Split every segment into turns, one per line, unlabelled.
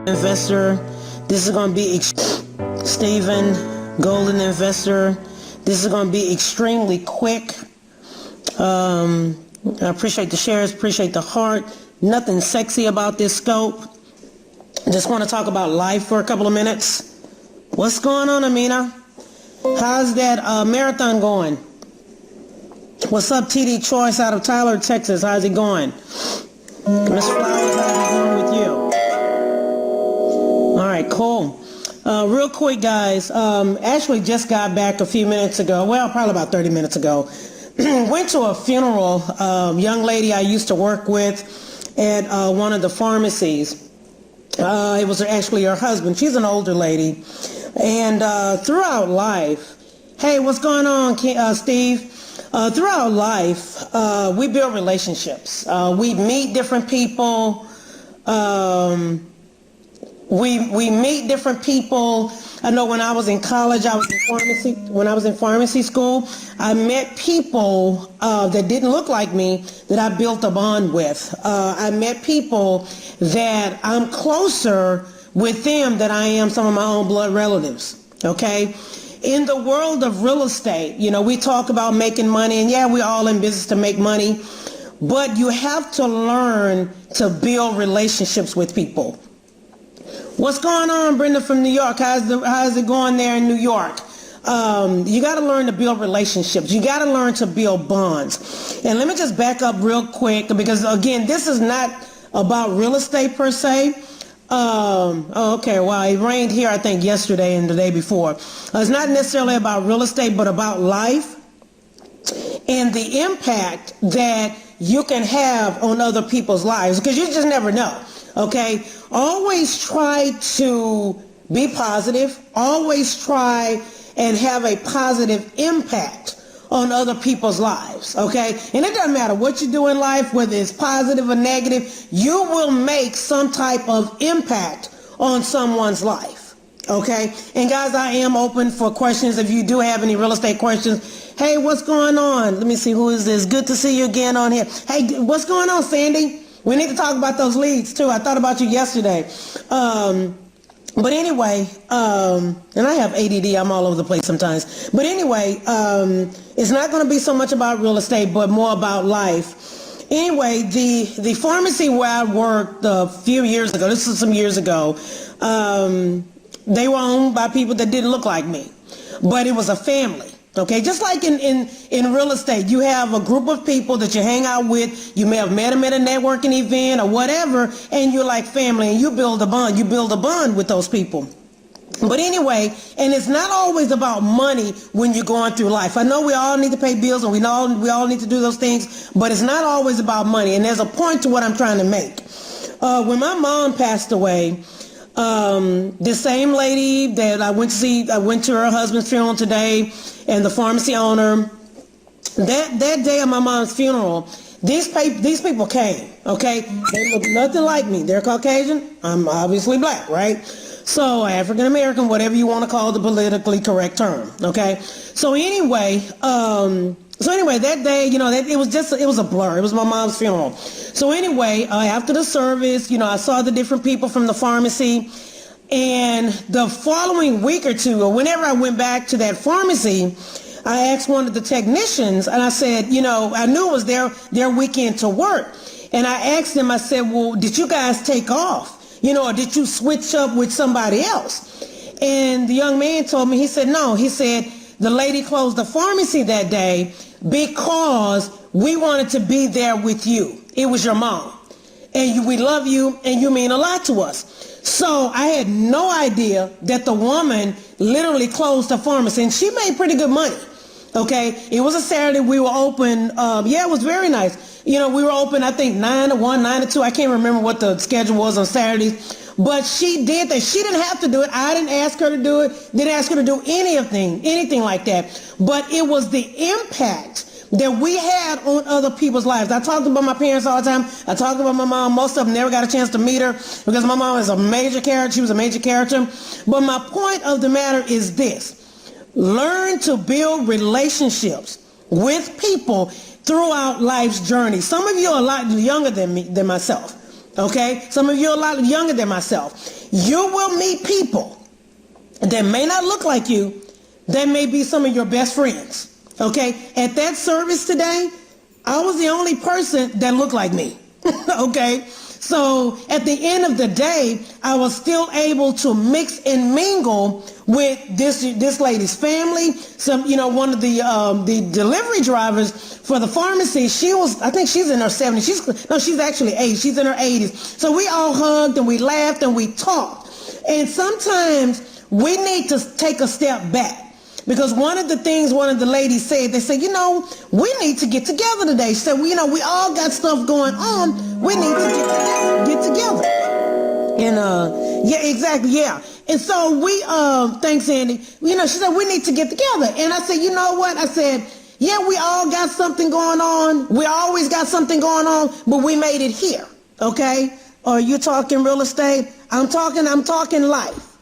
investor. This is going to be Stephen, golden investor. This is going to be extremely quick. I appreciate the shares, appreciate the heart. Nothing sexy about this scope. Just want to talk about life for a couple of minutes. What's going on, Amina? How's that marathon going? What's up, TD Choice out of Tyler, Texas? How's it going? Miss Flowers, how's it going with you? All right, cool. Real quick, guys. Actually just got back a few minutes ago. Well, probably about 30 minutes ago. Went to a funeral. Young lady I used to work with at one of the pharmacies. It was actually her husband. She's an older lady. And throughout life, hey, what's going on, Steve? Throughout life, we build relationships. We meet different people. We meet different people. I know when I was in college, when I was in pharmacy school, I met people that didn't look like me that I built a bond with. I met people that I'm closer with them than I am some of my own blood relatives, okay? In the world of real estate, you know, we talk about making money, and yeah, we're all in business to make money, but you have to learn to build relationships with people. What's going on, Brenda from New York? How's it going there in New York? You got to learn to build relationships. You got to learn to build bonds. And let me just back up real quick, because again, this is not about real estate per se. Okay, well, it rained here, I think, yesterday and the day before. It's not necessarily about real estate, but about life and the impact that you can have on other people's lives, because you just never know, okay? Always try to be positive. Always try and have a positive impact on other people's lives, okay? And it doesn't matter what you do in life, whether it's positive or negative, you will make some type of impact on someone's life, okay? And guys, I am open for questions if you do have any real estate questions. Hey, what's going on? Let me see, who is this? Good to see you again on here. Hey, what's going on, Sandy? We need to talk about those leads too. I thought about you yesterday. But anyway, and I have ADD, I'm all over the place sometimes. But anyway, it's not going to be so much about real estate, but more about life. Anyway, the pharmacy where I worked a few years ago, this is some years ago, they were owned by people that didn't look like me, but it was a family. Okay, just like in real estate, you have a group of people that you hang out with. You may have met them at a networking event or whatever, and you're like family, and you build a bond. You build a bond with those people. But anyway, and it's not always about money when you're going through life. I know we all need to pay bills, and we all need to do those things, but it's not always about money. And there's a point to what I'm trying to make. When my mom passed away, the same lady that I went to see, I went to her husband's funeral today, and the pharmacy owner, that day of my mom's funeral, these people came, okay? They look nothing like me. They're Caucasian. I'm obviously black, right? So African-American, whatever you want to call the politically correct term, okay? So anyway, that day, you know, it was a blur. It was my mom's funeral. So anyway, after the service, you know, I saw the different people from the pharmacy. And the following week or two, or whenever I went back to that pharmacy, I asked one of the technicians, and I said, you know, I knew it was their weekend to work. And I asked them, I said, well, did you guys take off? You know, or did you switch up with somebody else? And the young man told me, he said, no. He said, the lady closed the pharmacy that day because we wanted to be there with you. It was your mom. And we love you, and you mean a lot to us. So I had no idea that the woman literally closed her pharmacy, and she made pretty good money, okay? It was a Saturday. We were open. Yeah, it was very nice. You know, we were open, I think, 9 to 1, 9 to 2. I can't remember what the schedule was on Saturdays. But she did that. She didn't have to do it. I didn't ask her to do it. Didn't ask her to do anything like that. But it was the impact that we had on other people's lives. I talked about my parents all the time. I talked about my mom. Most of them never got a chance to meet her because my mom is a major character. She was a major character. But my point of the matter is this. Learn to build relationships with people throughout life's journey. Some of you are a lot younger than myself. Okay? Some of you are a lot younger than myself. You will meet people that may not look like you, that may be some of your best friends. Okay? At that service today, I was the only person that looked like me. Okay? So at the end of the day, I was still able to mix and mingle with this lady's family. Some, one of the delivery drivers for the pharmacy, I think she's in her 70s. She's actually 80. She's in her 80s. So we all hugged and we laughed and we talked. And sometimes we need to take a step back. Because one of the ladies said, they said, we need to get together today. She said, we all got stuff going on. We need to get together. And, yeah, exactly, yeah. And so we, thanks, Andy. She said, we need to get together. And I said, you know what? I said, yeah, we all got something going on. We always got something going on, but we made it here, okay? Are you talking real estate? I'm talking life.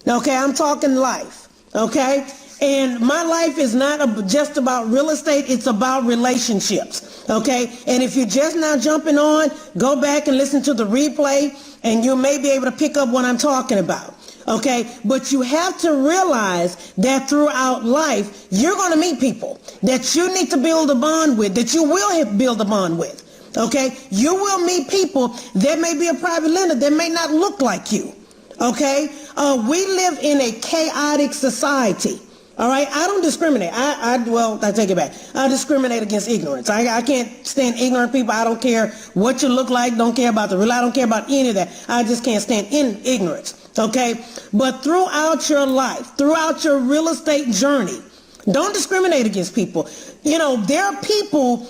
Okay, I'm talking life, okay? And my life is not just about real estate. It's about relationships, okay? And if you're just now jumping on, go back and listen to the replay, and you may be able to pick up what I'm talking about, okay? But you have to realize that throughout life, you're going to meet people that you need to build a bond with, that you will build a bond with, okay? You will meet people that may be a private lender that may not look like you, okay? We live in a chaotic society. All right, I don't discriminate. I take it back. I discriminate against ignorance. I can't stand ignorant people. I don't care what you look like. Don't care about I don't care about any of that. I just can't stand in ignorance. Okay, but throughout your life, throughout your real estate journey, don't discriminate against people. There are people.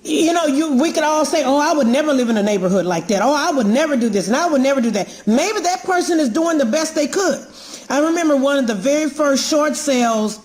We could all say, oh, I would never live in a neighborhood like that. Oh, I would never do this and I would never do that. Maybe that person is doing the best they could. I remember one of the very first short sales.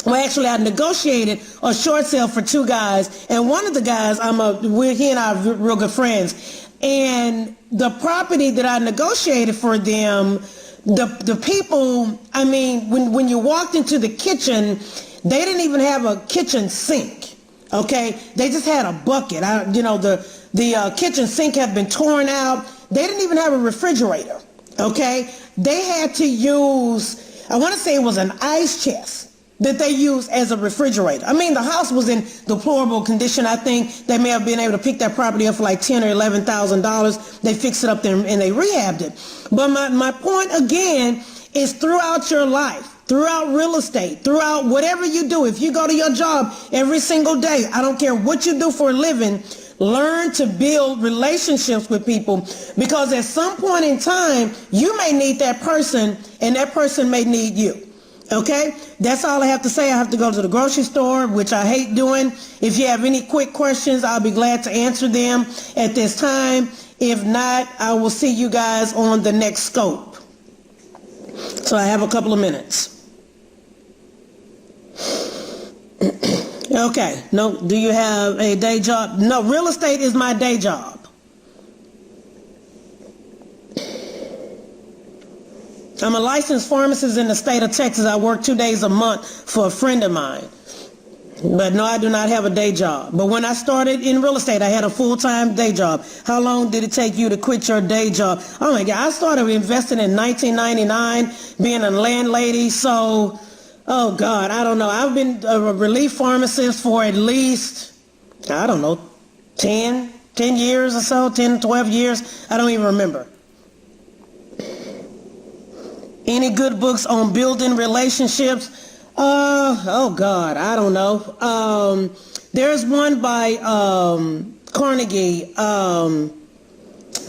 Well, actually, I negotiated a short sale for two guys, and one of the guys, he and I are real good friends. And the property that I negotiated for them, the people, when you walked into the kitchen, they didn't even have a kitchen sink. Okay, they just had a bucket. The kitchen sink had been torn out. They didn't even have a refrigerator. Okay, they had to use, I want to say it was an ice chest that they used as a refrigerator. The house was in deplorable condition. I think they may have been able to pick that property up for like $10,000 or $11,000. They fixed it up there and they rehabbed it. But my point again is throughout your life, throughout real estate, throughout whatever you do, if you go to your job every single day, I don't care what you do for a living, learn to build relationships with people, because at some point in time, you may need that person and that person may need you. Okay? That's all I have to say. I have to go to the grocery store, which I hate doing. If you have any quick questions, I'll be glad to answer them at this time. If not, I will see you guys on the next scope. So I have a couple of minutes. Okay. No, do you have a day job? No, real estate is my day job. I'm a licensed pharmacist in the state of Texas. I work 2 days a month for a friend of mine. But no, I do not have a day job. But when I started in real estate, I had a full-time day job. How long did it take you to quit your day job? Oh my God, I started investing in 1999, being a landlady. So, oh God, I don't know. I've been a relief pharmacist for at least, I don't know, 10 years or so, 10, 12 years. I don't even remember. Any good books on building relationships? Oh God, I don't know. There's one by Carnegie,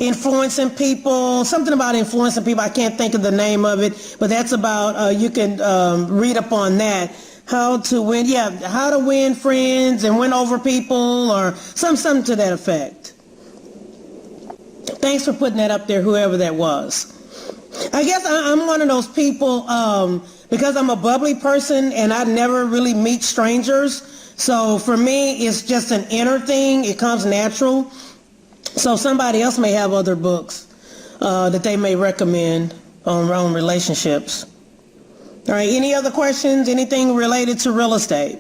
influencing people, something about influencing people. I can't think of the name of it, but that's about, you can read up on that. How to win friends and win over people, or something to that effect. Thanks for putting that up there, whoever that was. I guess I'm one of those people, because I'm a bubbly person and I never really meet strangers. So for me, it's just an inner thing. It comes natural. So somebody else may have other books that they may recommend on relationships. All right, any other questions? Anything related to real estate?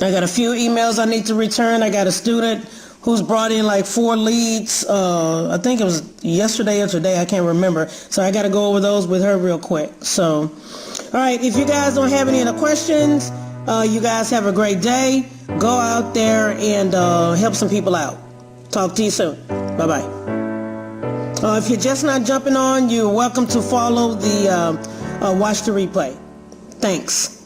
I got a few emails I need to return. I got a student who's brought in like 4 leads. I think it was yesterday or today. I can't remember. So I got to go over those with her real quick. So, all right. If you guys don't have any other questions, you guys have a great day. Go out there and help some people out. Talk to you soon. Bye-bye. If you're just not jumping on, you're welcome to follow the watch the replay. Thanks.